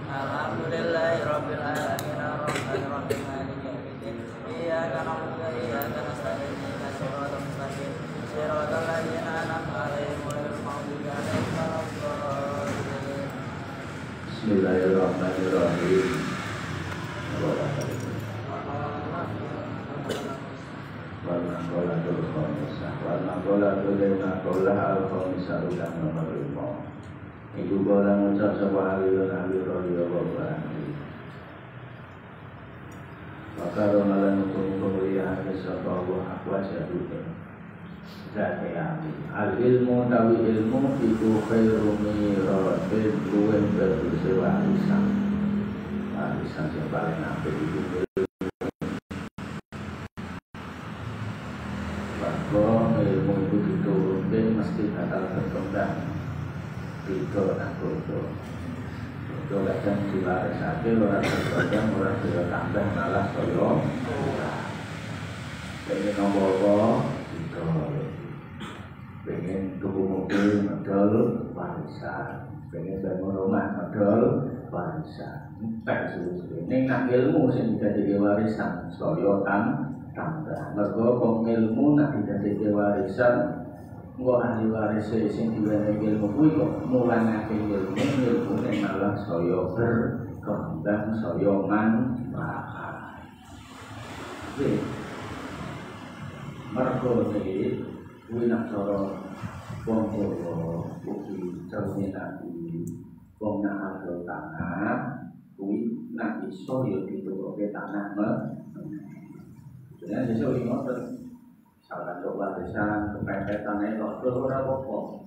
Alhamdulillahirabbil alamin arrahmanir rahim maliki yaumiddin iyyaka na'budu wa iyyaka nasta'in ihdinas siratal mustaqim siratal ladzina an'amta 'alaihim ghairil maghdubi 'alaihim waladdallin. Bismillahirrahmanirrahim. Ibu bola ngucap sebuah alilun alilun ya bapak. Maka romalan untuk pemulihan kesempatan Allah wajah dunia. Jadi al ilmu tawi ilmu itu khairu miratin luwih berusia warisan. Warisan yang paling apik itu bahwa ilmu itu diturunkan mesti bakal berkembang. Itu aku kadang diwarisake orang berkembang orang tambah malah koyo pengen nomor itu pengen tuku mobil modal warisan pengen bangun rumah modal warisan tak ini nak ilmu sing dadi warisan koyo tambah mergo wong ilmu nak dadi warisan gua ahli waris sing diwenehi ilmu kuwi kok mulangake ilmu malah saya berkembang saya manfaat. Oke. Mergo iki kuwi nak cara wong kuwi jane nabi wong nak ada tanah kuwi nak iso yo dituruke tanah Jadi iso ngoten salah satu warisan kepepetan itu ora apa-apa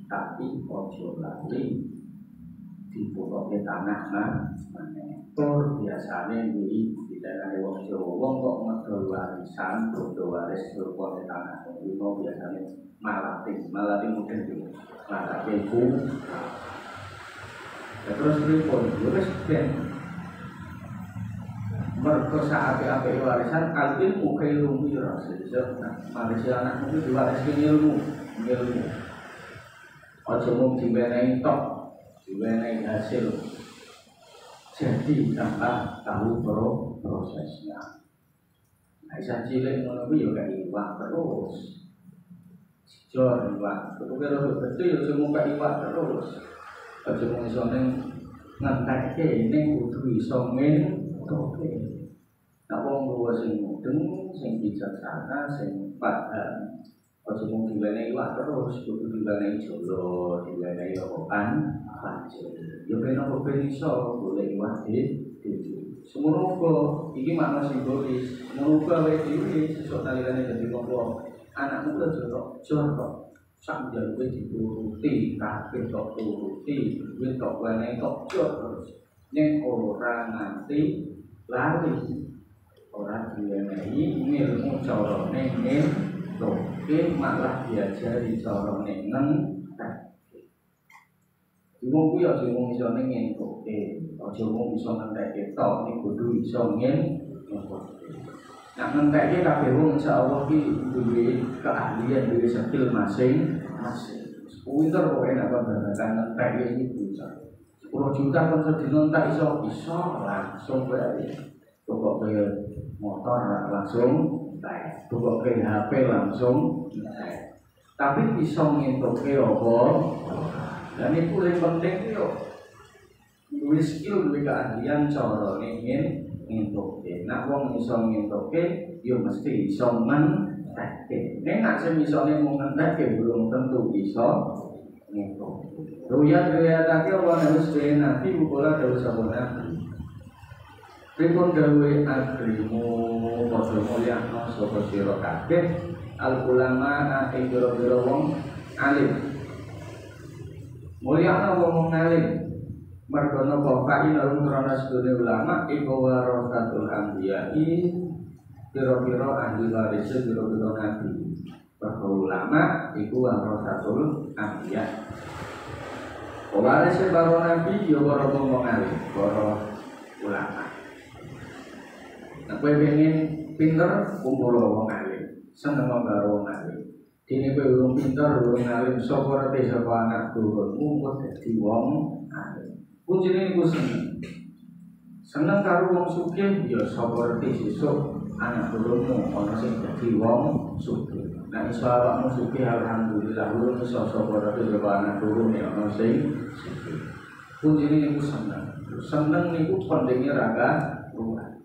tapi ojo lali diputoke tanah maneh tur biasane iki ditekani wong Jawa wong kok ngedol warisan bodo waris diputoke tanah iki biasane malati mungkin iki malati ku terus pripun wis ben mergo saate-ate warisan al ilmu khairu miratin. Manusia anak itu diwariskan ilmu. Aja mung diwenehi tok, diwenehi hasil. Jadi tambah tahu prosesnya. Nah, isa cilik ngono kuwi yo gak iwak terus. Jor iwak, kepikir betul yo cuma gak iwak terus. Aja mung iso ngentekke ning kudu iso ngentoke. Nah, wong luwih sing mudeng, sing bijaksana, sing paham. Aja mung diwenehi iwak terus, kudu diwenehi jolo, diwenehi opan, pancen. Yo ben opo ben iso golek iwak dhewe. Semono iki makna simbolis. Semono wae dhewe sesuk nalikane dadi wong anakmu aja tok sak njaluk dituruti, kabeh tok turuti, duwe tok wenehi tok terus. Nek ora nganti lari orang diwenehi ilmu carane ngentoke malah diajari carane ngentekke. Wong kuwi aja mung iso ngentoke, aja mung iso ngentekke tok ning kudu iso ngentoke. Nek ngentekke kabeh wong insyaallah ki duwe keahlian, duwe skill masing-masing. Pinter pokoke nek babagan ngentekke iki bisa. 10 juta kon sedina tak iso langsung bae. Pokok ke motor langsung naik, pokok ke HP langsung naik. Tapi bisa ngentoke apa? Dan itu yang penting yo. Duwe skill, duwe keahlian cara ngentoke. Nak wong iso ngentoke, yo mesti iso ngentekke. Nek nak sing isone mung ngentekke belum tentu iso ngentoke. Ruyat-ruyatake Allah harus nabi bukola harus nabi. Pripun gawe agrimu padha mulyakno sapa sira kabeh al ulama ing pira-pira wong alim. Mulyakno wong alim. Mergo napa kain alun krana sedene ulama iku warasatul anbiya'i pira-pira ahli waris pira-pira nabi. Bahwa ulama iku warasatul anbiya. Waris para nabi ya para wong alim, para ulama. Nek kowe pengen pinter kumpul wong alim, seneng karo wong alim. Dene kowe urung pinter, urung alim, sapa rete sapa anak turunmu kok dadi wong alim. Kuncine iku seneng. Seneng karo wong sugih ya sapa rete sesuk anak turunmu ana sing dadi wong sugih. Nah iso awakmu sugih alhamdulillah urung iso sapa rete sapa anak turun ya ana sing sugih. Kuncine niku seneng. Seneng niku pentinge raga ruwet.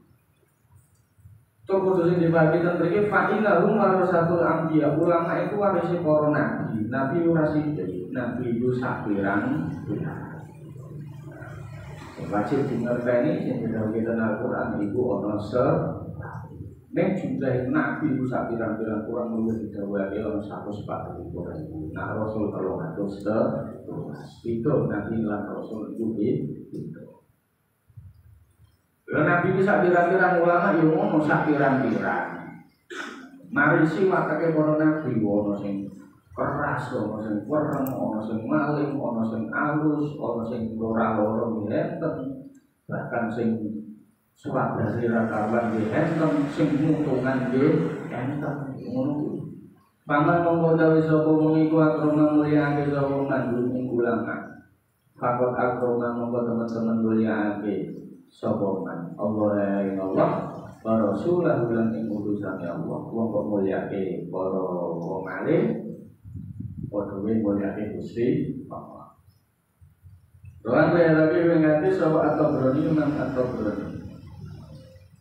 Toko sing dibagi ten mriki fa innahum warasatul anbiya. Ulama itu warisi para nabi. Nabi ora sithik, nabi itu sapiran pirang. Wajib dingerteni sing didhawuhi ten Al-Qur'an iku ana nek jumlah nabi itu sapiran-piran kurang luwih didhawuhi ana 140.000. Nah Rasul 300 itu nabi lan Rasul itu itu. Lah nabi bisa pirang-pirang ulama yo ngono sak pirang-pirang. Marisi watake para nabi ono sing keras, ono sing wereng, ono sing maling, ono sing alus, ono sing ora loro ngenten, bahkan sing surat dari rakaban nggih enten, sing mutungan nggih enten. Ngono kuwi. Paman monggo dawuh sapa wong iku akrama mulyake sapa mandung ing ulama. Fakot akrama monggo teman-teman mulyake sapa man Allah ing Allah wa rasulahu lan ing utusan Allah. Wong kok mulyake para wong alim padha mulyake Gusti Allah. Doan kaya lagi mengati sapa atau berani man atau berani.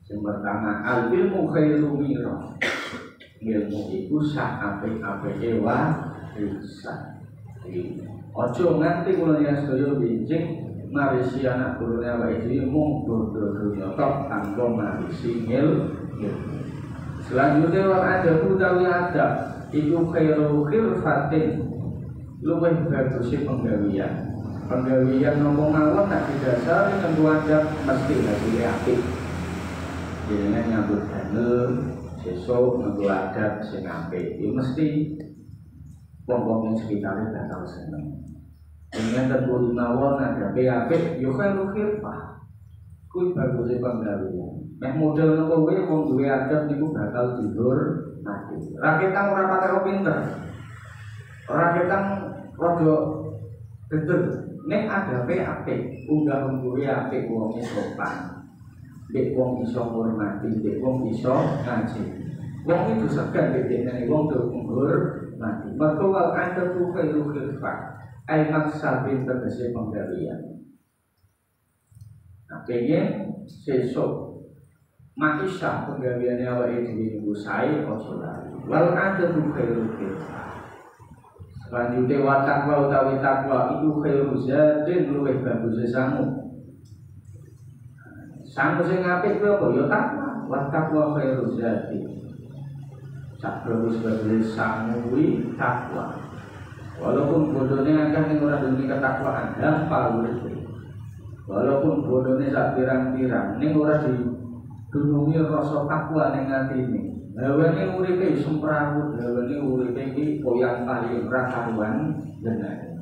Yang pertama al-ilmu khairu mirah. Ilmu iku sak apik-apike warisan. Ojo nganti kula ya sedaya benjing marisi anak turune awake dhewe mung dodo-dodo tok tanpa marisi ilmu. Selanjutnya wal adab utawi adab iku khairu khirfatin luwih baguse penggawean. Penggawean ngomong mawon nek didasari tentu adab mesti hasilé apik. Jenenge nyambut damel sesuk nganggo adab sing apik. Ya mesti wong-wong ing sekitare bakal seneng. Dengan tentu mawon adabe apik yo khairu khirfah. Kuwi baguse penggawean. Nek model ngono kuwi wong duwe adab niku bakal tidur mati. Raketang ora patek pinter. Raketang rada betul. Nek adabe apik, unggah duwe apik wong sopan. Dek wong iso ngurmati, dek wong iso ngaji. Wong itu segan dekne wong ngurmati. Maka wal adabu khairu khirfah. Ai maksabin tegese penggawean. Nah, pengen sesuk maisha penggaweane awake dhewe niku sae aja lali. Wal adabu khairu khirfah. Selanjutnya wa taqwa utawi takwa iku khairu zadin luwih bagus sangu. Sangu sing apik kuwi apa ya takwa. Wa taqwa khairu zadin. Sak bagus-bagus sangu kuwi takwa. Walaupun bodohnya akan yang orang dunia ketakwaan gampang urip. Walaupun bodohnya sak pirang-pirang ning ora didunungi rasa takwa ning atine. Hawane uripe semprawut, hawane uripe iki koyang paling ora karuan bener.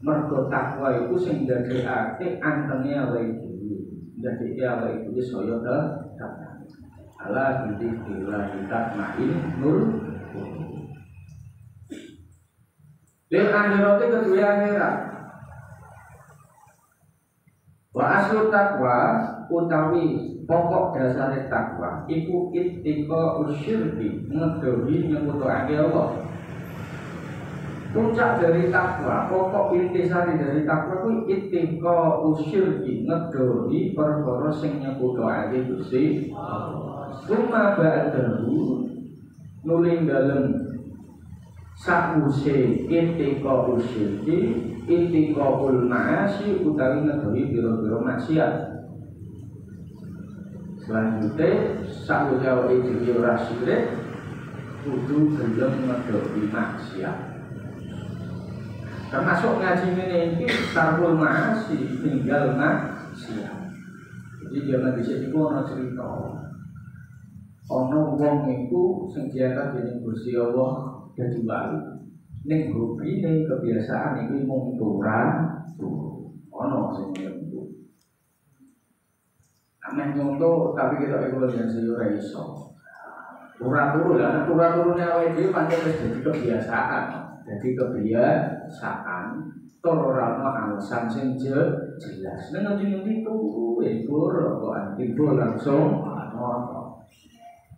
Mergo takwa iku sing ndadekake antene awake dhewe. Ndadekake awake dhewe saya tetap. Ala bidzikrillah tatmainnul qulub. Dan akhiratnya kedua akhirat. Wa aslu takwa utawi pokok dasar takwa iku ittiqa usyirki ngedohi nyebutake Allah. Puncak dari takwa, pokok intisari dari takwa kuwi ittiqa usyirki ngedohi perkara sing nyebutake Gusti Allah. Suma ba'dahu nuling dalem sakuse ittiqa usyirki ittiqaul ma'asi utawi ngedohi biro-biro maksiat. Selanjutnya sakuse awake dhewe ora syirik kudu gelem ngedohi maksiat. Termasuk ngaji ini tarkul ma'asi tinggal maksiat. Jadi jangan dhisik iku ana cerita. Ana wong iku sing diangkat dening Gusti Allah dadi wali. ning hobine kebiasaan iki mung turun ono sing nyonto. Ameh nyonto tapi kita iku yang ora iso. Turu lah, turu-turune awake dhewe pancen wis dadi kebiasaan. Jadi kebiasaan tur ora ono alasan sing jelas. Nek ngendi-ngendi turu libur kok libur langsung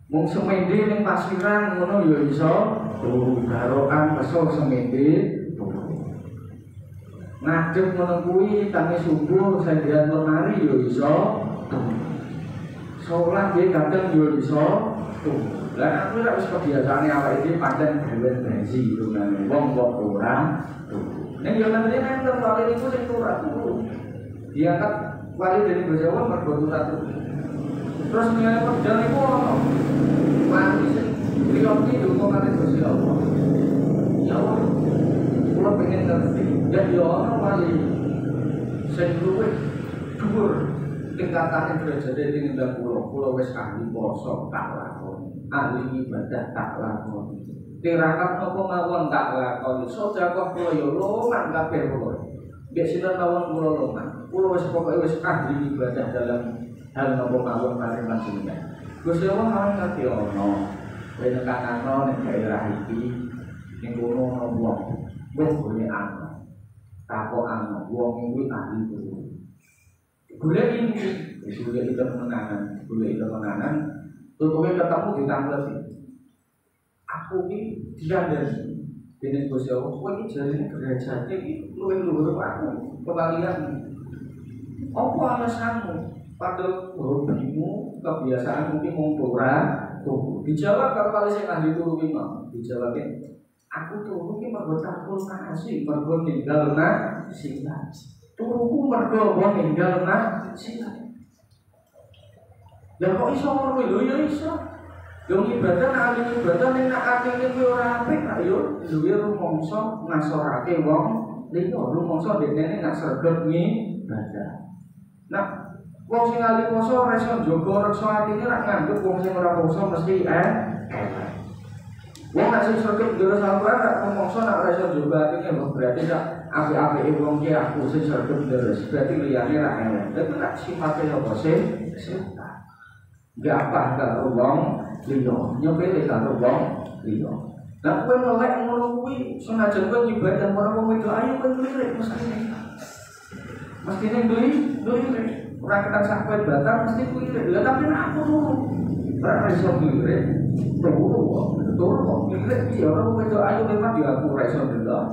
mung semende ning pasiran ngono ya iso turu garokan besok semende turu. Ngadeg ngono kuwi tangi subuh sandian lemari ya iso turu. Salat nggih kadang ya iso turu. Lah aku ora wis kebiasaane awake dhewe pancen gawen besi lunane wong kok ora turu. Nek yo nang dene nang wali niku sing turu. Diangkat wali dari Jawa mergo turu. Terus nilai perjalanan niku ono. Wali sing priyogi donga kali Gusti Allah. Ya Allah. Kula pengen ngerti. Ya yo ono wali sing luwih dhuwur tingkatane derajate tinimbang kula wis ahli poso tak lakoni. Ahli ibadah tak lakoni. Tirakat apa mawon tak lakoni. Sedekah kula yo luman kabeh kula. Nggih sinten mawon kula luman. Kula wis pokoke wis ahli ibadah dalam hal napa mawon paring panjenengan. Gusti Allah mawon ngerti ono. Kowe nekanano ning daerah iki ning kono ono wong. Wong boleh ana. Takokan wong kuwi ahli kuwi. Golek iki, golek itu menangan, tutupnya ketemu ditambah sih. Aku ini diandani, dengan Gusti Allah. Kau ini jadinya derajatnya ini luwih aku kebalian. Apa alasanmu? Pada hobimu, kebiasaan mungkin mengkurang. Dijawab kalau kali saya ahli turu ini mau dijawabin. Aku turu ini mergo takul kasih, mergo ninggal silat. Turuku mergo wong ninggal silat. Lah kok iso ngono lho ya iso. Yo ibadah ahli ibadah ning nak atine kuwi ora apik tak yo duwe rumangsa ngasorake wong liya rumangsa dene nak sregep ibadah. Nah, wong sing ahli poso ora iso njaga reksa atine rak nganggep wong sing ora poso mesti elek. Wong nek sing sregep ndoro sampean rak rumangsa nak ora iso njaga atine berarti sak apik-apike wong ki aku sing sregep ndoro berarti liyane rak elek. Tapi nek sifate apa sih? Gak apa karo wong liya, nyopele karo wong liya. Lah kowe melek ngono kuwi senajan kowe ibadah marang wong itu ayo kowe lirik mestine. Mestine lirik. Ora ketan sak kowe batal mesti kuwi lirik. Lah tapi nek aku turu. Ora iso lirik. Turu lirik piye ora kowe itu ayo lewat ya aku ora iso ndelok.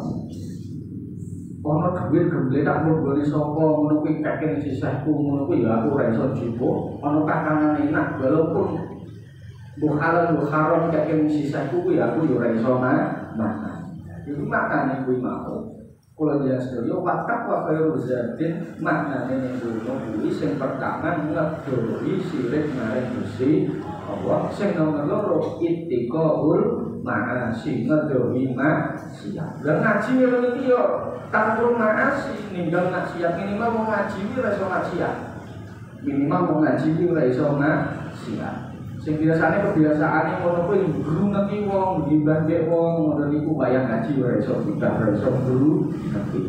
Ono duit gemble tak mbone sapa ngono kuwi kakek sisahku ngono kuwi ya aku ora iso jupuk ono kakanan enak walaupun bu haram kakek sisahku kuwi aku ya ora iso makan. Iku makane kuwi mau kula jelas dhewe watak wa khairu zadin maknane ning kono kuwi sing pertama ngedoi sirik marang Gusti Allah sing nomor loro ittiqaul ma'asi ngedoi maksiat. Lah ngaji ngene iki yo tanpa maasi ninggal maksiat minimal mau ngaji ora iso maksiat. Minimal mau ngaji ora iso maksiat. Sing biasane kebiasaane ngono kuwi guru ngerti wong, ngibah mbek wong, ngono niku bayang ngaji ora iso kita ora iso guru ngerti.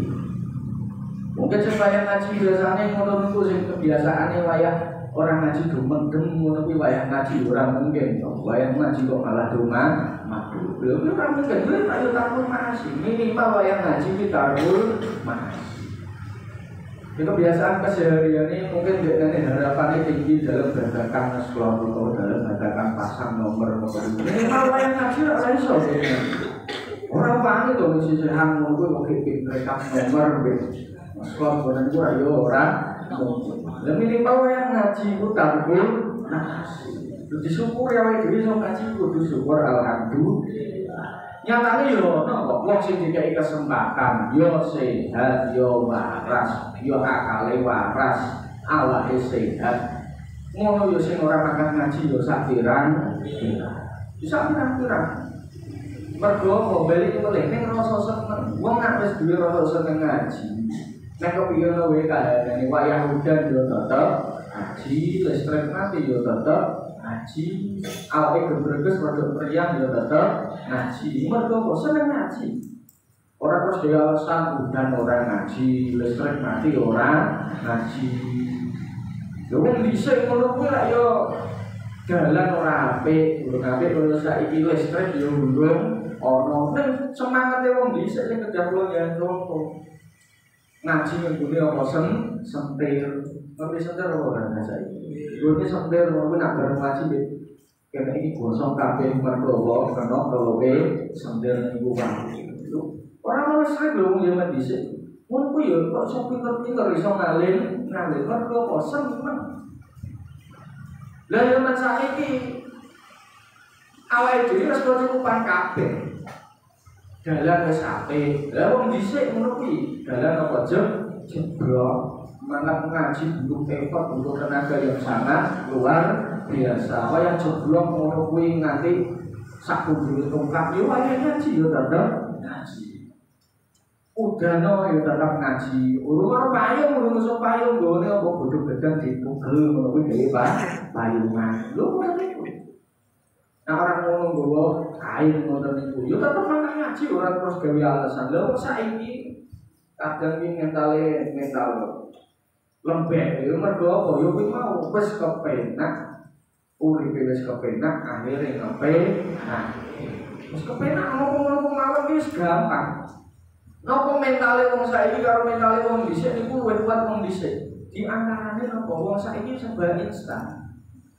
Mungkin sing bayang ngaji biasane ngono niku sing kebiasaane wayah orang ngaji dumeng ngono kuwi wayah ngaji ora mungkin to. Wayah ngaji kok malah dumang madu. Lha ora mungkin lho ayo takul maasi. Minimal wayah ngaji ki takul maasi. Itu kebiasaan keseharian ini mungkin dengan harapannya tinggi dalam babakan sekolah atau dalam babakan pasang nomor minimal wayah ngaji ora iso. Ora paham to mesti sehan ngono kuwi kok rekap nomor wis. Sekolah bonan ku ayo ora. Lah minimal wayah ngaji ku takul maasi. Disyukur ya wae dhewe iso ngaji kudu syukur alhamdulillah. Nyatane yo ono wong sing dikai kesempatan yo sehat yo waras yo akale waras awake sehat ngono yo sing ora makan ngaji yo sak pirang bisa pirang mergo mobil iki meleh ning rasa seneng wong nek wis duwe rasa seneng ngaji nek kepiye wae kahanane wayah udan yo tetep ngaji listrik mati yo tetep ngaji, awake gebreges rada meriang ya tetep ngaji. Mergo kok seneng ngaji. Orang terus dia alasan udan orang ngaji, listrik mati orang ngaji. Lha wong dhisik ngono kuwi lak yo dalan ora apik, urung apik kaya saiki listrik yo urung ana. Ning semangate wong dhisik sing kejablon ya contoh. Ngaji ngene apa sentir. Tapi sentir ora saiki. Dene sentir kuwi nak bareng ngaji kene iki gosong kabeh mergo kena kowe sentir niku wae. Orang sering belum jangan disik. Mun ku yo kok sok pinter-pinter iso ngalin mergo bosen men. Lah yo men saiki awake dhewe wis kecukupan kabeh. Dalan wis apik. Lah wong disik ngono kuwi, dalan apa jeblok. Mangat ngaji butuh effort, butuh tenaga yang sangat luar biasa. Wayah jeblok ngono kuwi nganti sak kudu tongkat yo wayah ngaji yo tetep ngaji. Udano ya tetap ngaji. Urung payung, urung iso payung gone apa bodho gedang dipugel ngono kuwi dhewe payungan. Lho kok niku. Nah orang ngono nggawa kain ngoten niku. Ya tetep mangan ngaji ora terus gawe alasan. Lha kok saiki kadang iki mental lembek ya mergo apa ya kuwi mau wis kepenak. Uripe wis kepenak akhire kepenak. Wis kepenak ngomong-ngomong mawon wis gampang. Napa mentale wong saiki karo mentale wong dhisik niku luwih kuat wong dhisik. Di antarane napa wong saiki serba instan.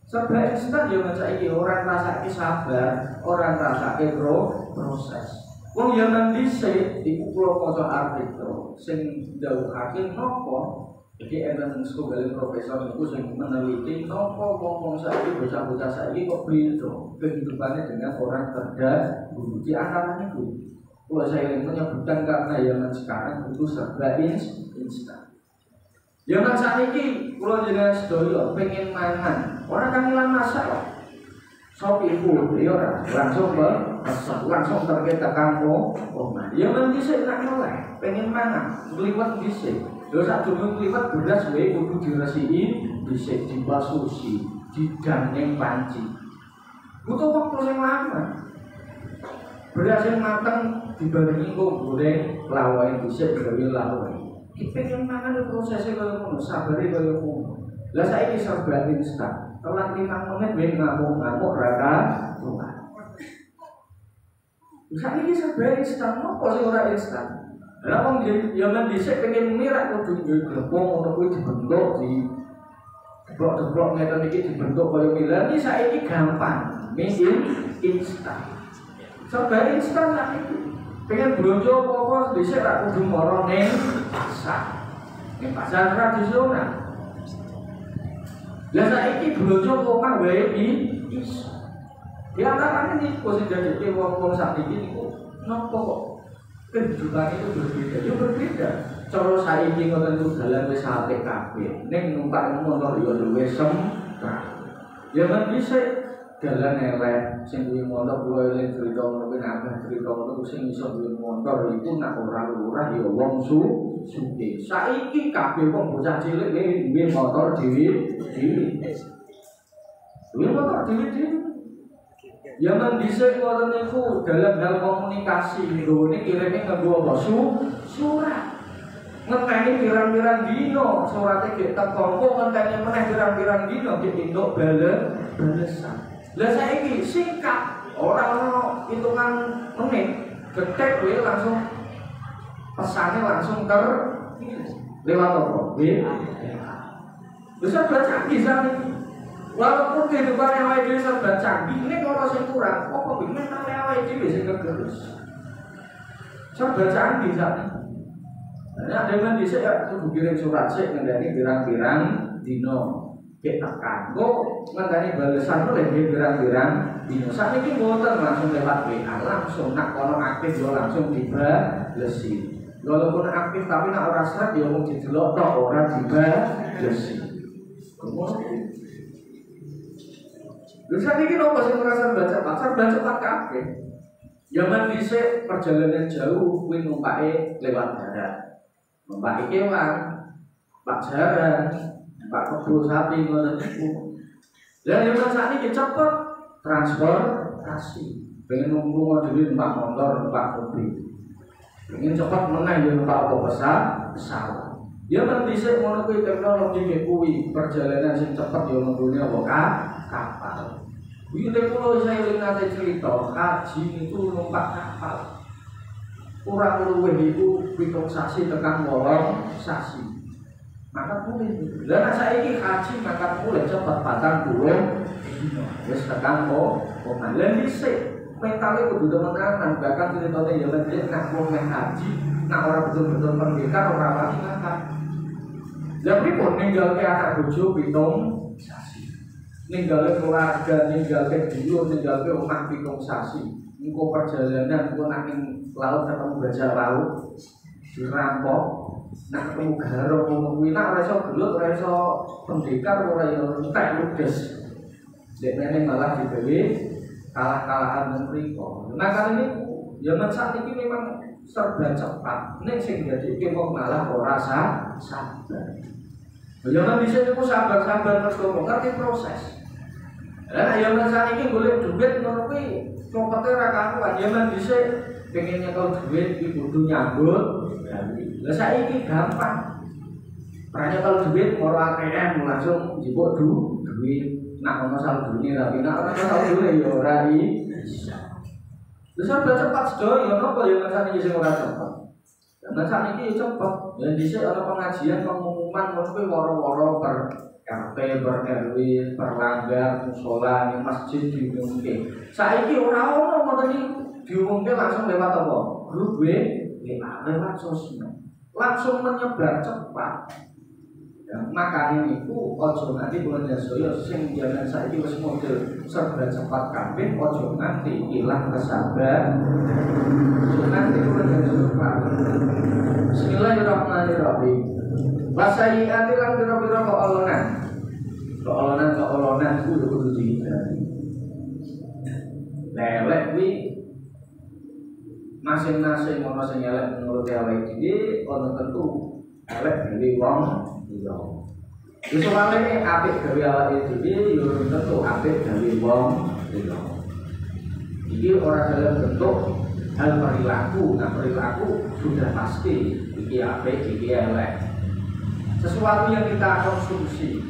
Serba instan ya saiki ora rasake sabar, ora rasake proses. Wong zaman dhisik iku kula maca artikel sing ndhawuhake napa jadi enten sekolah profesor niku sing meneliti napa wong saiki bocah-bocah saiki kok beda kehidupannya dengan orang terdahulu. Di antarane niku kalau saya ingin menyebutkan karena zaman sekarang itu serba instan. Zaman saat ini kalau jenengan sedoyo pengen mangan, orang kan hilang masalah. Shopee food, ya langsung terkait kamu. Oh, zaman bisa nak mulai pengen mangan, keliwat bisa. Dosa dulu keliwat beras, kudu diresiin, bisa dibasusi, didangeng panci. Butuh waktu yang lama. Beras yang matang dibarengi goreng lawai dhisik gawe lawai. Iki pengen mangan prosesnya kaya ngono, sabare kaya ngono. Lah saiki serba instan. Telat 5 menit ben ngamuk-ngamuk raka tuan. Saiki serba instan, apa sing ora instan? Lah wong zaman dhisik pengen mirak kudu glepung ngono kuwi dibentuk di blok-blok ngeten iki dibentuk kaya milah. Iki saiki gampang, instan. Serba instan lah itu. Pengen belanja apa-apa dhisik ra kudu mara ning pasar. Ning pasar tradisional. Lah saiki belanja omah wae iso. Di antarane niku sing dadeke wong-wong sakniki niku napa kok kehidupan itu berbeda. Yo berbeda. Cara saiki ngoten niku dalan wis apik kabeh. Ning numpak motor yo luwih semprah. Ya men dhisik dalan elek sing duwe motor kula eling crita ngono kuwi nambah crita ngono sing iso duwe motor iku nak ora lurah ya wong sugih. Saiki kabeh wong bocah cilik duwe motor dhewe. Duwe motor dhewe. Zaman dhisik ngoten niku dalam hal komunikasi nggone kirime nganggo apa surat. Ngenteni pirang-pirang dino surate gek teko ngenteni meneh pirang-pirang dino gek induk balesan. Lah saiki singkat, ora ono hitungan menit, getek kowe langsung pesane langsung lewat apa? Bisa baca bisa nih. Walaupun kehidupan awake dhewe serba canggih, nek ora sing kurang, apa mental awake dhewe sing kegerus. Serba canggih sakniki. Nah, dengan dhisik ya kudu kirim surat sik ngendani pirang-pirang dino. Kita kanggo ngenteni balesan oleh pirang-pirang dino. Sakniki mboten langsung lewat WA, langsung nak kono aktif yo langsung dibalesi. Walaupun aktif tapi nak ora sret yo mung didelok tok ora dibalesi. Lha sakniki nopo sing merasa baca cepat kabeh. Zaman dhisik perjalanan jauh kuwi numpake lewat darat. Numpake kewan, Pak Jaran, Pak Kebo sapi ngoten niku. Lah yo sakniki cepet transportasi. Pengen ngomong dhewe numpak motor, numpak mobil. Ingin cepat menang yo numpak apa pesawat. Ya men dhisik ngono kuwi teknologi nggih kuwi perjalanan sing cepet yo nggone apa kapal. Kuwi kula saya nate cerita haji itu numpak kapal. Kurang luwih iku 7 sasi tekan 8 sasi. Maka mulai. Lah nek saiki haji maka mulai cepet 40 wis tekan kok lan dhisik. Mentalnya kudu temenan, bahkan ceritanya ya lebih nak mau haji, nak orang betul-betul pendekar orang lagi makan. Jadi pun ninggal ke anak bojo pitung sasi, ninggal ke keluarga, ninggal ke dulu, ninggal ke umat pitung sasi. Engkau perjalanan, engkau nak laut ketemu bajak laut, dirampok, nak ketemu garong, ngomongin nak reso gelut, reso pendekar, orang yang entek ludes. Jadi malah dibeli. Kalah-kalahan dan mereka. Nah kali ini zaman saat ini memang serba cepat. Ini sing jadi kok malah ora sabar. Zaman bisa itu sabar-sabar terus kok ngerti proses. Lah zaman saat ini golek duit ngono kuwi copete ra karuan. Zaman bisa pengen nyekel duit iki kudu nyambut. Lah saiki gampang. Pranya kalau duit moro ATM langsung njupuk duit. Nak ono saldune tapi nak ono saldune ya ora bisa. Wis serba cepat sedaya napa ya ngrasani sing ora cepat. Karena saat ini cepat. Dan dhisik ana pengajian pengumuman ngono kuwi woro-woro per RT, per RW, per langgar, musala, ning masjid diumumke. Saiki ora ono ngoten iki diumumke langsung lewat apa? Grup lewat sosmed. Langsung menyebar cepat. Ya, makanya itu ojo nanti bulan Jasoyo sing jalan saya itu model serba cepat kabeh ojo nanti hilang kesabaran. Ojo nanti bulan Jasoyo Bismillahirrahmanirrahim. Wasai'ati lan pira-pira keolonan kudu kudu dihindari. Lelek kuwi masing-masing ono sing elek menurut awake dhewe ono tentu elek dhewe wong iya. Wis soalé apik gawe awake dhewe yo tentu apik gawe wong iya. Iki ora dalam bentuk hal perilaku. Nah, perilaku sudah pasti iki apik, iki elek. Sesuatu yang kita konsumsi,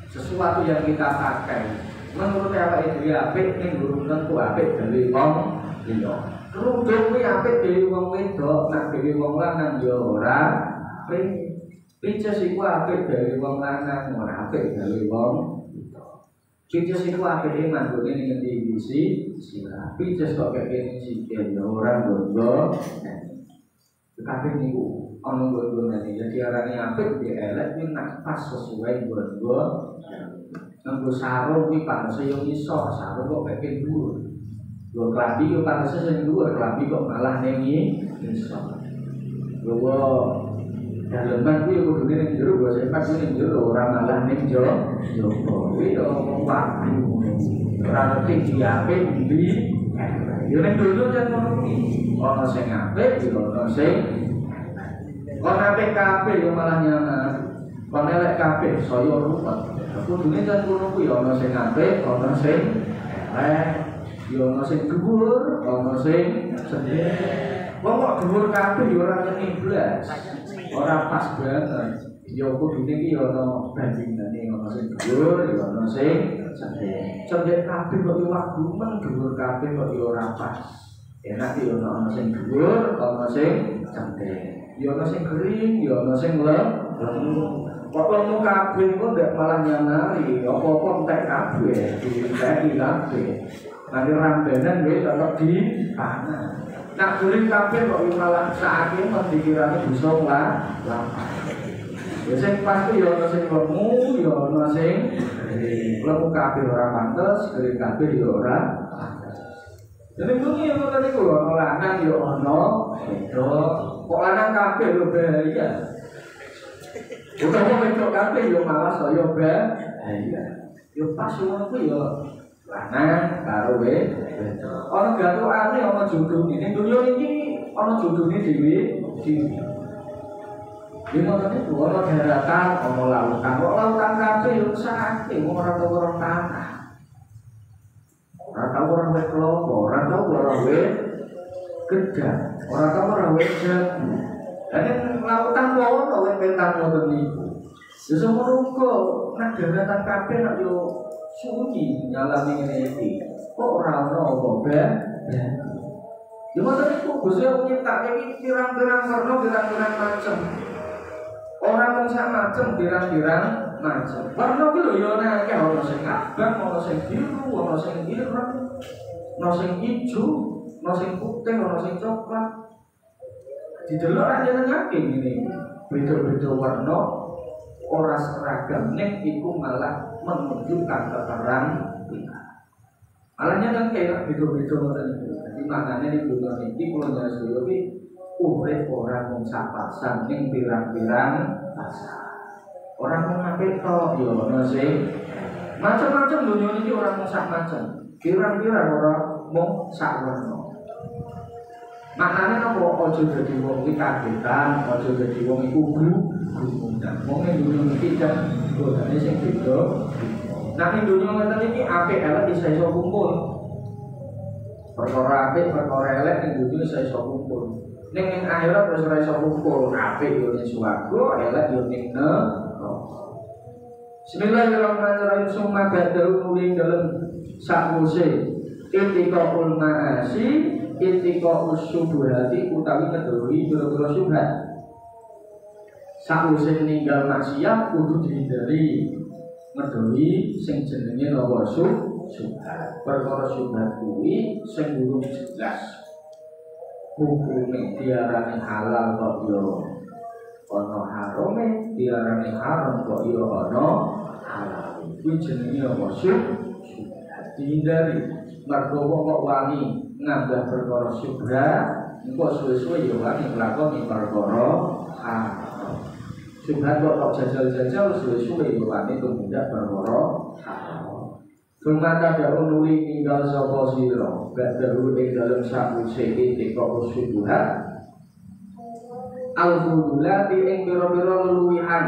sesuatu yang kita pakai, menurut awake dhewe apik ning durung tentu apik gawe wong iya. Kerudung kuwi apik gawe wong wedok, nek gawe wong lanang yo ora apik. Pices iku apik gawe wong lanang, ora apik gawe wong wedok. Pices iku apike manggone ning ngendi isi sira. Pices kok kene sikil yo ora nggo. Kabeh niku ana nggo-nggone. Jadi arane apik di elek kuwi nak pas sesuai nggo. Nggo sarung kuwi panese yo iso, sarung kok kene dhuwur. Yo klambi yo panese sing dhuwur, klambi kok malah ning iso. Yo daleman kuwi kudu ning jero, go sepak ning jero ora malah ning jero. Kuwi yo wae. Ora ngerti apik ndi. Yo nek dulu jan ngono kuwi. Ana sing apik, yo ana sing kon apik kabeh yo malah nyaman. Kon elek kabeh saya ruwet. Kudune jan ngono kuwi ana sing apik, ana sing elek. Yo ana sing dhuwur, ana sing sedhek. Wong kok dhuwur kabeh yo ora ngerti blas. Ora pas banget. Ya kudune iki ya ana bandingane ana sing dhuwur, ya ana sing cendhek. Cendhek kabeh kok yo wagumen, dhuwur kabeh kok yo ora pas. Enak ya ana sing dhuwur, ana sing cendhek. Ya ana sing kering, ya ana sing lemu. Kok lemu kabeh kok ndak malah nyamari, apa-apa entek kabeh, dienteki kabeh. Nanti rambenan wis tetep di panas. Nak guling kabeh kok malah saake dikirane bisa lah. Ya sing pasti ya ana sing lemu, ya ana sing lemu kabeh ora pantes, guling kabeh ya ora pantes. Dene bengi ya tadi kula ana lanang ya ana wedok. Kok lanang kabeh lho bahaya. Utawa wedok kabeh ya malah saya bahaya. Ya pas ngono kuwi ya lanang karo wedok. Ana gatukane ana jodhone. Ning dunya iki ana jodhone dhewe. Di mana itu ana daratan, ana lautan. Kok lautan kabeh yo sakit, ora tau ora tanah. Ora tau ora wet klopo, ora tau ora wet. gedang, orang tahu orang wedang. Dan lautan bawah kau bentang ngoten niku. Ya semono nak daratan kabeh nak yo sunyi nyalani ngene iki. Kok ora ono apa ben? Ya ngoten niku Gusti Allah nyiptake iki pirang-pirang warna, pirang-pirang macam. Orang mung sak macam, pirang-pirang macam. Warna ki lho yo akeh, ono sing abang, ono sing biru, ono sing ireng, ono sing ijo, ono sing putih, ono sing coklat. Didelok aja nengake ini beda-beda warna ora seragam nek iku malah menunjukkan keterang malahnya kan kayak beda-beda ngoten niku. Dadi maknane ning dunya iki kula njaluk iki urip ora mung sapasan ning pirang-pirang pasar. Ora mung apik tok ya ono sing macam-macam dunya iki ora mung sak macam. Pirang-pirang ora mung sak warna. Maknanya apa? Ojo jadi wong iki kagetan, ojo jadi wong iku gumundang. Wong ning dunya iki kan godane sing beda. Nah ning dunya ngoten iki apik elek iso kumpul. Perkara apik, perkara elek ning dunya iso kumpul. Ning akhirat wis ora iso kumpul. Apik yo ning swarga, elek yo ning neraka. Bismillahirrahmanirrahim. Summa ba'dahu nuling dalem sakwuse itikaqul ma'asi Itika usyubhati utawi ngedoi biro-biro syubhat. Sakwise ninggal maksiat kudu dihindari ngedoi sing jenenge napa syubhat. Perkara syubhat kuwi sing durung jelas. Hukume diarani halal kok yo ana harame, diarani haram kok yo ana halal. Kuwi jenenge apa syubhat. Dihindari mergo kok wani nambah perkara syubhat, engko suwe-suwe yo wani nglakoni perkara haram. Syubhat kok jajal-jajal suwe-suwe yo wani tumindak perkara haram. Sumata da'u nuli ninggal sapa sira, ba'dahu ing dalem sakwise iki kok syubhat. Al-fudulati ing pira-pira leluwihan.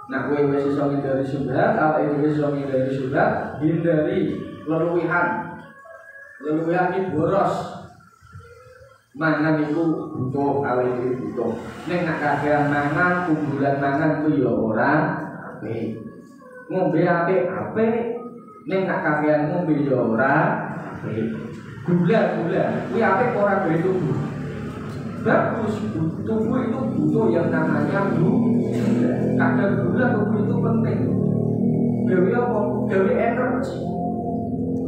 Nah, kowe wis iso ngindari syubhat, awake dhewe iso ngindari syubhat, hindari leluwihan. Leluwihan iki boros. Mangan iku butuh, awake dhewe butuh. Ning nak kakean mangan, kumbulan mangan ku ya ora apik. Ngombe apik-apik, ning nak kakean ngombe ya ora apik. Gula-gula kuwi apik ora gawe tubuh. Bagus, tubuh itu butuh yang namanya gula. Kadar gula tubuh itu penting. Gawe apa? Gawe energi.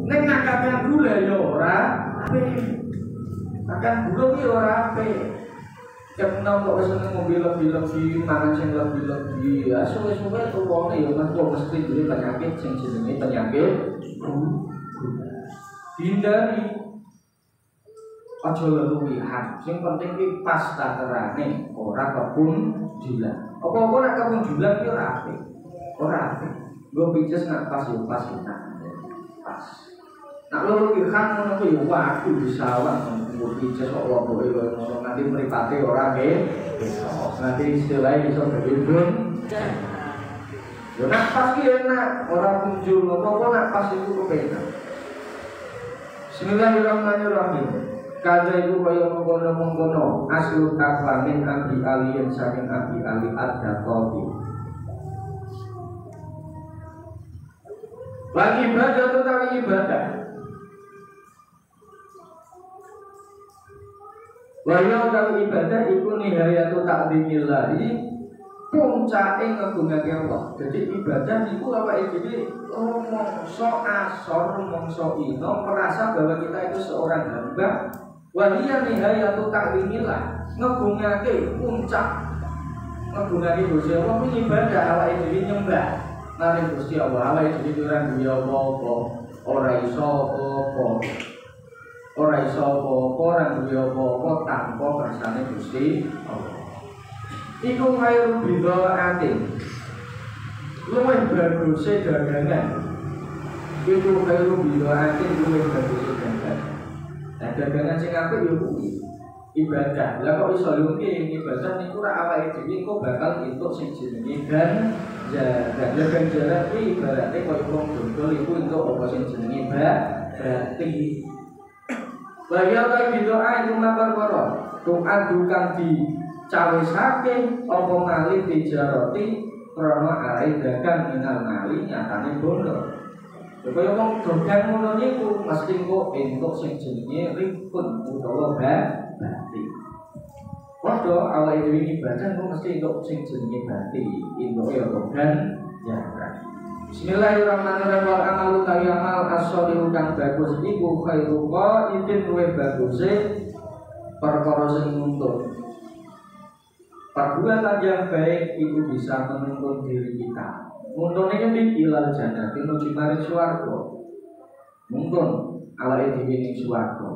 Nek nak kakean gula ya ora apik. Akan gula ki ora apik. Kena kok wis ngombe lebih-lebih, mangan sing lebih-lebih. Ya suwe-suwe wong ya mesti duwe penyakit sing jenenge penyakit gula. Hindari aja leluwihan. Sing penting ki pas taterane, ora kebun julan. Apa-apa nek kebun julan ki ora apik. Ora apik. Nggo pijes nak pas yo pas pas. Nak leluwihan ngono ku yo waduh disawang nggo pijes kok loboke ngono nanti mripate ora besok. Nanti istilahnya iso gedung. Yo nak pas ki enak, ora muncul apa-apa nak pas iku kepenak. Bismillahirrahmanirrahim. Kada iku kaya mengkono-mengkono aslu taklamin abi alien saking abi ali ad-daqati. Bagi ibadah utawi ibadah. Waya utawi ibadah iku nihayatu ta'dhimillahi, puncake ngagungake Allah. Jadi ibadah niku awake dhewe mongso asor mongso ino merasa bahwa kita itu seorang hamba. Wahia nihayatu ta'limillah, ngegungake puncak ngegungake Gusti Allah ibadah awake dhewe nyembah nang Gusti Allah. Awake dhewe ora duwe apa-apa, ora iso apa-apa. Ora iso apa-apa, ora duwe apa-apa tanpa kersane Gusti Allah. Iku khairu bidhaatin. Luwih baguse dagangan. Iku khairu bidhaatin luwih baguse dagangan. Nah, dagangan sing apik yo kuwi ibadah. Lah kok iso yo ibadah niku ora awake dhewe kok bakal entuk sing jenenge ganjaran kuwi ibarate koyo wong dodol iku entuk apa sing jenenge berarti. Bagi apa bidoa itu perkara doa kang dicawisake apa malih tijarati krana arep dagang minal mali nyatane bondo. Supaya wong dogan ngono niku mesti kok entuk sing jenenge rikun utawa bati. Padha awake dhewe ibadah kok mesti entuk sing jenenge bati, entuk ya dogan jarak. Bismillahirrahmanirrahim. Wal amalu tayamal as-sholihu kang bagus iku khairu qaidin luwih baguse perkara sing nuntun. Perbuatan yang baik itu bisa menuntun diri kita. Nuntune iki ilal jannah, menuju maring swarga. Nuntun awake dhewe ning swarga.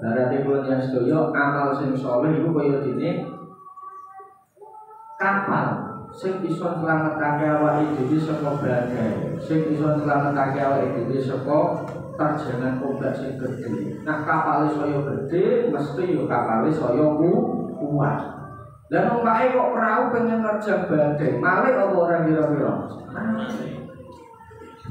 Berarti kula yang sedaya amal sing saleh iku kaya dene kapal sing iso nyelametake awake dhewe saka badai, sing iso nyelametake awake dhewe saka terjangan ombak sing gedhe. Nah kapale saya gedhe, mesti yo kapale saya kuat. Lah ombake kok perahu pengen nerjang badai, malih apa ora kira-kira?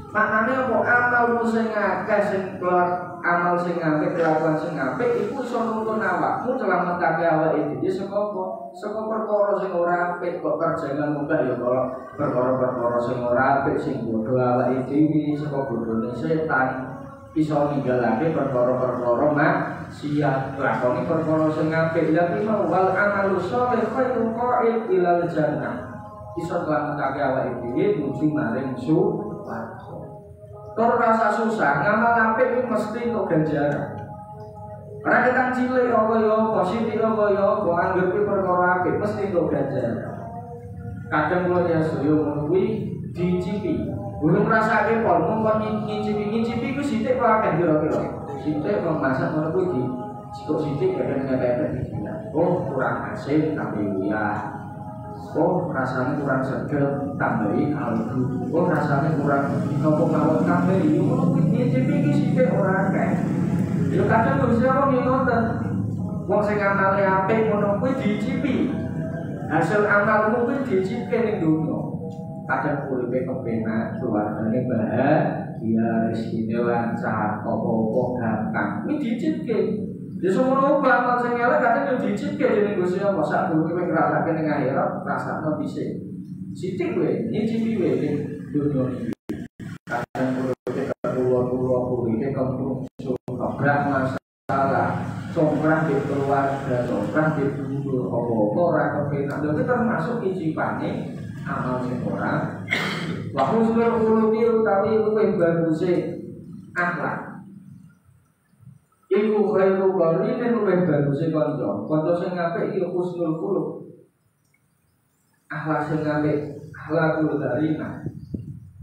Maknane apa amal sing akeh sing keluar amal sing apik, kelakuan sing apik iku iso nuntun awakmu nyelametake awake dhewe saka apa? Saka perkara sing ora apik kok kerjangan mudah ya kok perkara-perkara sing ora apik sing bodho awake dhewe saka bodhone setan iso ninggalake perkara-perkara maksiat lakoni perkara sing apik ya mau wal amalu sholih khairu qa'id ilal jannah iso nyelametake awake dhewe nuju maring swarga. Tur rasa susah ngamal apik iki mesti untuk ganjaran. Ora ketang cilik apa ya positif apa ya kok anggap iki perkara apik mesti untuk ganjaran. Kadang kula ya sedaya ngono kuwi dicipi. Burung rasake pol mung ngicipi ku sithik kok akeh kira-kira. Sithik wong masak ngono kuwi kok sithik kadang ngepet dibilang. Oh kurang asin tapi ya. Oh rasanya kurang seger tambahi kaldu. Oh rasanya kurang nopo mawon tambahi. Yo ngicipi iki sithik ora akeh. Yo kadang wis ora ngoten. Wong sing amale apik ngono kuwi dicipi. Hasil amalmu kuwi dicipi ning donya. Kadang uripe kepenak, keluargane bahagia, rezekine lancar, apa-apa gampang. Kuwi dicipi. Ya semono amal sing elek kadang yo dicipke dening Gusti Allah sak durunge kowe ngrasake ning akhirat rasane dhisik. Sithik kowe nyicipi kowe ning dunya iki. Kadang kulo-kulo iki kemprung sobrak masalah, sobrak di keluarga, sobrak di guru apa-apa ora kepenak. Lha termasuk cicipane amal sing ora. Wa husnul khuluqi utawi luwih baguse akhlak. Iku khairu qarinin luwih baguse kanca. Kanca sing apik iki husnul khuluq. Akhlak sing apik, akhlakul karimah.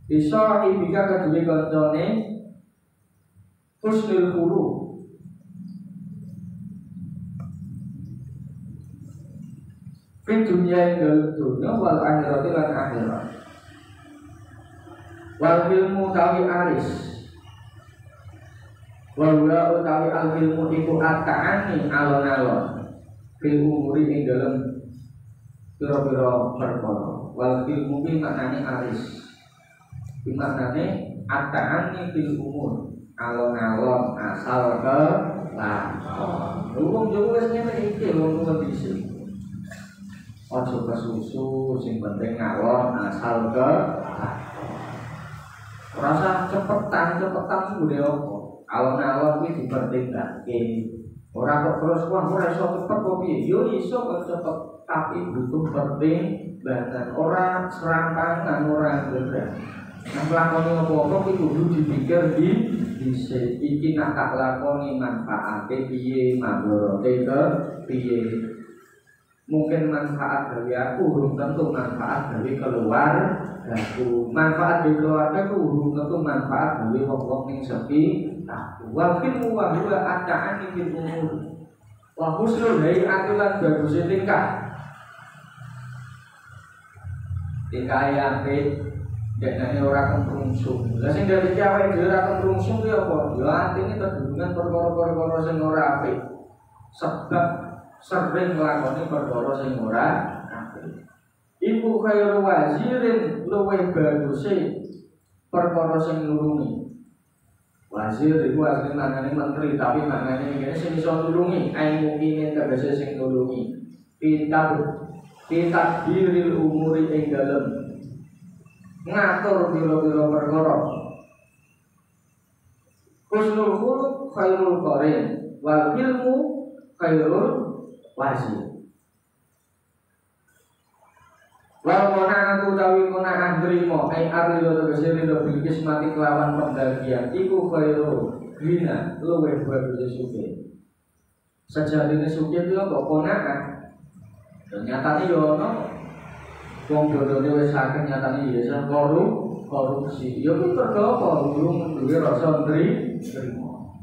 Bisa ibika kedue kancane husnul khuluq. Fi dunya ing dunya wal akhirati lan akhirat. Wal ilmu tawi aris. Wala utawi al-ilmu iku ata'ani alon-alon fil umuri ing dalem pira-pira perkara. Wal ilmu ki maknane aris. Ki maknane ata'ani fil umur. Alon-alon asal ke lakon. Wong Jawa wis ngene iki wong dhisik. Aja kesusu sing penting ngalon asal ke lakon. Rasa cepetan kuwi apa? Alon-alon kuwi dipertimbangke. Ora kok terus wah ora iso cepet kok piye? Yo iso kok cepet, tapi butuh pertimbangan. Ora serampangan, ora gerak. Nah lakoni apa-apa kuwi kudu dipikir dhisik. Iki nak tak lakoni manfaate piye, mandorote piye. Mungkin manfaat dari aku belum tentu manfaat dari keluargaku. Manfaat dari keluarga itu belum tentu manfaat dari wong-wong yang sepi aku. Wa fil wa huwa ata'ani bil umur. Wa husnul hayati lan bagus tingkah. Tingkah yang apik dekne ora kemprungsung. Lah sing dari awake dhewe ora kemprungsung kuwi apa? Ya atine terhubungan perkara-perkara sing ora apik. Sebab sering nglakoni perkara sing ora apik. Iku khairu wazirin luwih baguse perkara sing nulungi. Wazir itu asli maknanya menteri, tapi maknanya ini sing iso nulungi, ai mungkin tegese sing nulungi. Kita biril umuri ing dalem ngatur pira-pira perkara. Husnul khuluq khairul qarin wal ilmu khairul wazir. Wal qana'atu tawi qana'ah nrimo ai arido tegese rido bil kismati kelawan pembagian iku khairu gina luwih bagus suke. Sejatine suke itu apa qana'ah. Nyatane yo ono wong bodone wis akeh nyatane ya korupsi. Ya kuwi perkara apa durung duwe rasa nrimo.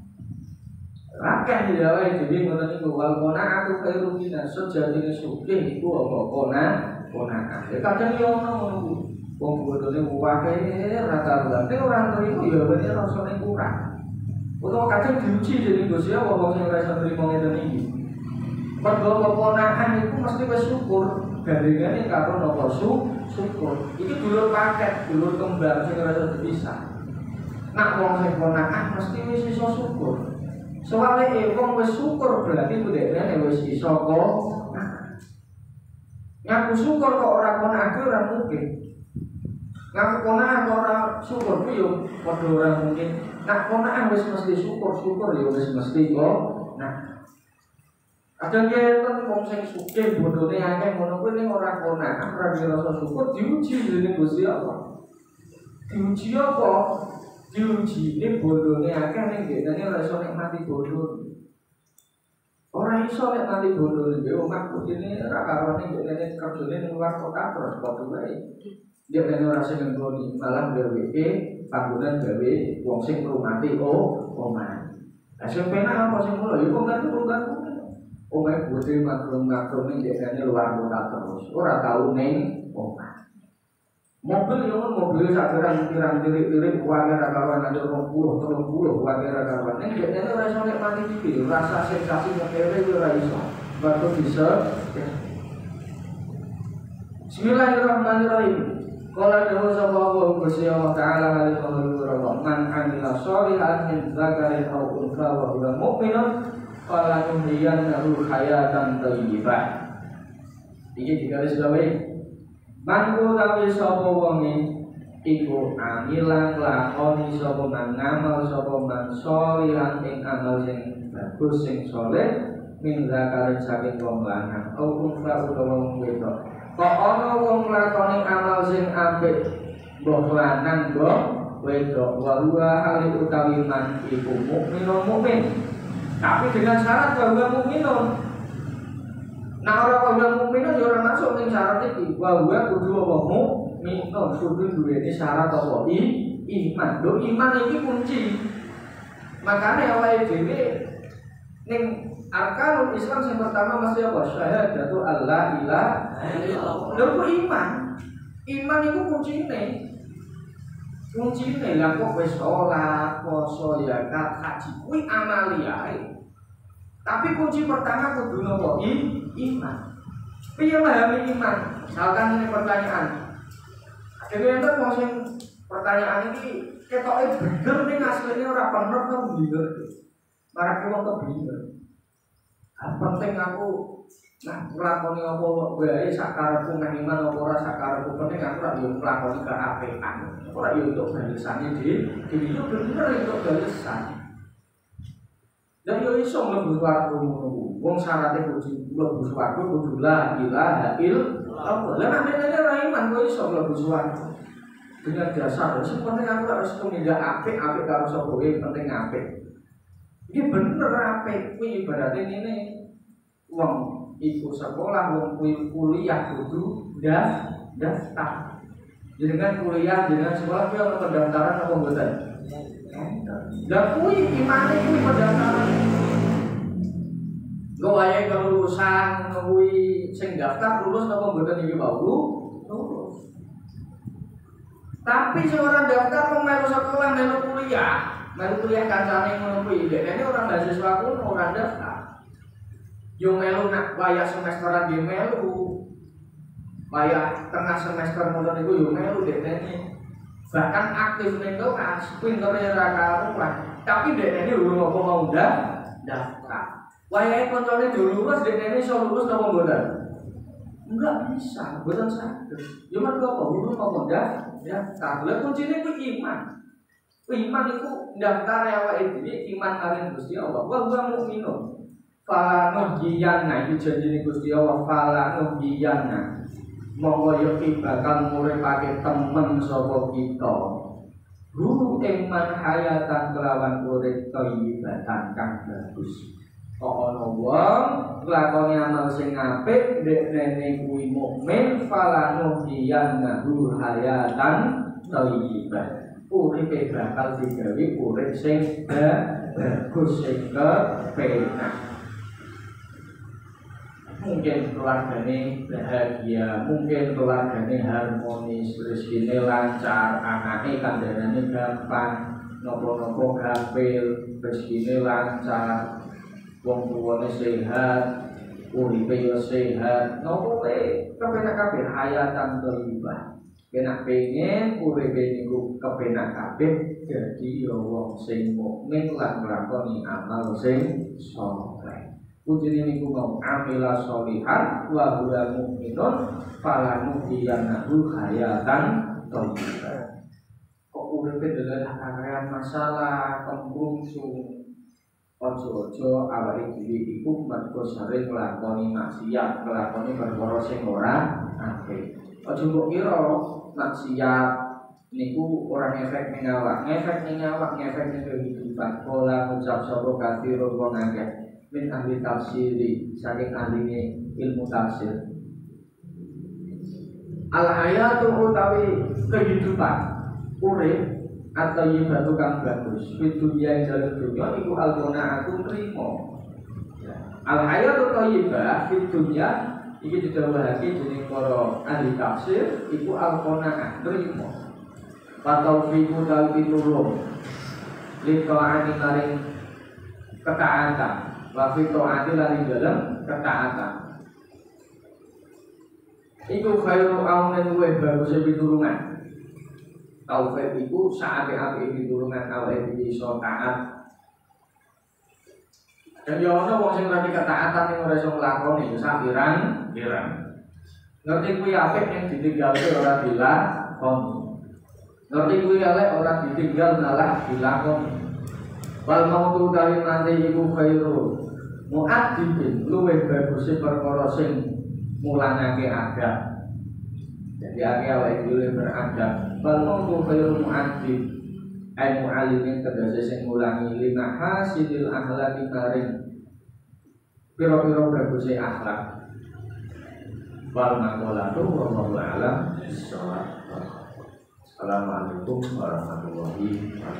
Akeh dilawahi dhewe ngoten niku wal qana'atu khairu gina sejatine suke iku apa ponakan. Kadang yo ono wong bodone wae rata-rata ora nrimo ya bener rasane kurang. Utawa kadang diuji dening Gusti Allah wong sing ora iso nrimo ngeten iki. Mergo ponakan iku mesti wis syukur, gandengane karo napa syukur. Iki dulur paket, dulur kembar sing ora iso dipisah. Nak wong sing ponakan mesti wis iso syukur. Soale wong wis syukur berarti kudene wis iso kok. Ngaku syukur kok orang kona'ah ora mungkin. Ngaku kona'ah kok ora syukur ku yo padha ora mungkin. Nak kona'ah wis mesti syukur yo wis mesti kok. Nah. Kadang yen wong sing sugih bodhone akeh ngono kuwi ning ora kona'ah ora dirasa syukur diuji dening Gusti Allah. Diuji apa? Diuji ning bodhone akeh ning dekne ora iso nikmati bodhone. Orang iso nek nanti bodoh nih, umat ini rakarone jadi kerjanya di luar kota terus waktu baik. Dia kan orang sing nggoni malah gawe panggonan gawe wong sing ngrumati omah. Hasil pena apa sing mulo ya pengganti. Omah putih makrum-makrum ning dekane luar kota terus. Ora tau ning omah. Mobil yang mobil sageran tirik-tirik wae ra karuan ada 20 30 wae ra karuan. Ning dekne ora iso nikmati iki, rasa sensasi ngepere ora iso. Baru bisa. Bismillahirrahmanirrahim. Qala dawu sallallahu Gusti Allah taala alaihi wasallam man amila sholihan min dzakarin aw untha wa huwa mu'minun fala nuhyiyannahu hayatan thayyibah. Iki digaris bawahi. Mangku tawi sapa wonge iku amilan lakoni sapa man ngamal sapa man sholihan ing amal sing bagus sing saleh min zakarin saking wong lanang au untha utawa wong wedok. Kok ana wong lakoni amal sing apik mbok lanang mbok wedok wa huwa hali utawi man iku mukmin. Tapi dengan syarat bahwa mukminun. Nah orang mukminun ya ora masuk ning syarat iki. Wa huwa kudu apa mukminun kudu duweni syarat apa iman. Lho iman iki kunci. Makane awake dhewe ning arkanul Islam yang pertama mesti apa? Syahadatu alla ilaha illallah. Lho iman. Iman itu kuncine. Kuncine lah kok wis salat, puasa, zakat, haji kuwi amaliah. Tapi kunci pertama kudu napa? Iman. Piye memahami iman? Misalkan ini pertanyaan. Akhirnya enten wong sing pertanyaan iki ketoke bener ning asline ora bener to bener. Marake wong keblinger. Penting aku nah nglakoni apa wae sakarepku meh iman apa ora sakarepku penting aku ora yo nglakoni keapekan. Ora yo untuk balisane dhewe yo bener untuk balisan. Dan yo iso mlebu swarga ngono. Wong syaratnya kudu mlebu swarga kudu la ilaha illallah. Lah nek dene ora iman kok iso mlebu swarga. Dengan dasar sing penting aku harus tumindak apik karo sapa wae penting apik. Iki bener apik kuwi ibaratnya ngene wong iku sekolah wong kuwi kuliah kudu daftar. Jenengan kuliah jenengan sekolah kuwi ana pendaftaran apa mboten? Dan kuwi imane kuwi pendaftaran. Lo wae kelulusan kuwi sing daftar lulus apa mboten iki Pak Bu? Lulus. Tapi seorang daftar wong melu sekolah melu kuliah kancane ngono kuwi dekne ora mahasiswa kuwi ora daftar. Yo melu nak wayah semesteran di melu. Wayah tengah semester ngono niku yo melu dekne. Bahkan aktif ning kelas pintere ra karuan. tapi dek ini urung apa mau daftar. Wayahe koncone lulus dek ini iso lulus apa mboten? Enggak bisa, mboten saged. Ya mergo apa urung apa daftar. Lha kuncine kuwi iman. Iman itu daftar awake dhewe iman kalian Gusti Allah. Wa huwa mukminun. Fala nuhyiyanna iki janjine Gusti Allah fala nuhyiyanna. Monggo yo bakal muripake temen sapa kita. Guru iman hayatan kelawan urip thayyibatan kang bagus. Kok ana wong nglakoni amal sing apik dekne kuwi mukmin fala nuhyiyanna hayatan thayyibatan. Uripe bakal digawe urip sing bagus sing kepenak. Mungkin keluargane bahagia, mungkin keluargane harmonis, rezekine lancar, anake kandhanane gampang, nopo-nopo gapil, rezekine lancar, wong tuwane sehat, uripe yo sehat, nopo wae kepenak kabeh hayatan thayyibah. Kena pengen uripe niku kepenak kabeh dadi ya wong sing mukmin lan nglakoni amal sing saleh. Kuncine niku mau amila sholihan wa huwa mukminun fala nuhyiyannahu hayatan thayyibah. Kok uripe dalah karean masalah kemrungsung ojo-ojo awake dhewe iku mergo sering nglakoni maksiat, nglakoni perkara sing ora apik. Ojo mbok kira maksiat niku orang ngefek ning awak, ngefek ning kehidupan. Pola ngucap sapa kafirun wong akeh min ahli tafsiri saking ahline ilmu tafsir. Al hayatu utawi kehidupan urip atau yibatu kang bagus. Fi dunya ing dunya iku alqona aku trimo. Al hayatu thayyibah fi dunya iki didhawuhake dening para ahli tafsir iku alqona trimo. Pataufiku dal pitulung litaati maring ketaatan wa fi taati lan dalam ketaatan iku khairu aunen wa bagus pitulungan. Taufik iku saate-ate pitulungan awake dhewe iso taat. Dan yo ana wong sing ngerti ketaatan ning ora iso nglakoni sapiran pirang. Ngerti kuwi apik ning ditinggalke ora dilakoni. Ngerti kuwi elek ora ditinggal malah dilakoni. Wal mautu dari nanti iku khairu mu'addibin luwih bagus perkara sing mulangake adab. Jadi awake dhewe beradab. Wal mautu khairu mu'addib ai mu'allimin tegese sing mulangi lima hasilil akhlaqi maring pira-pira baguse akhlak. Wal maqalatu wallahu a'lam bissawab. Assalamualaikum warahmatullahi wabarakatuh.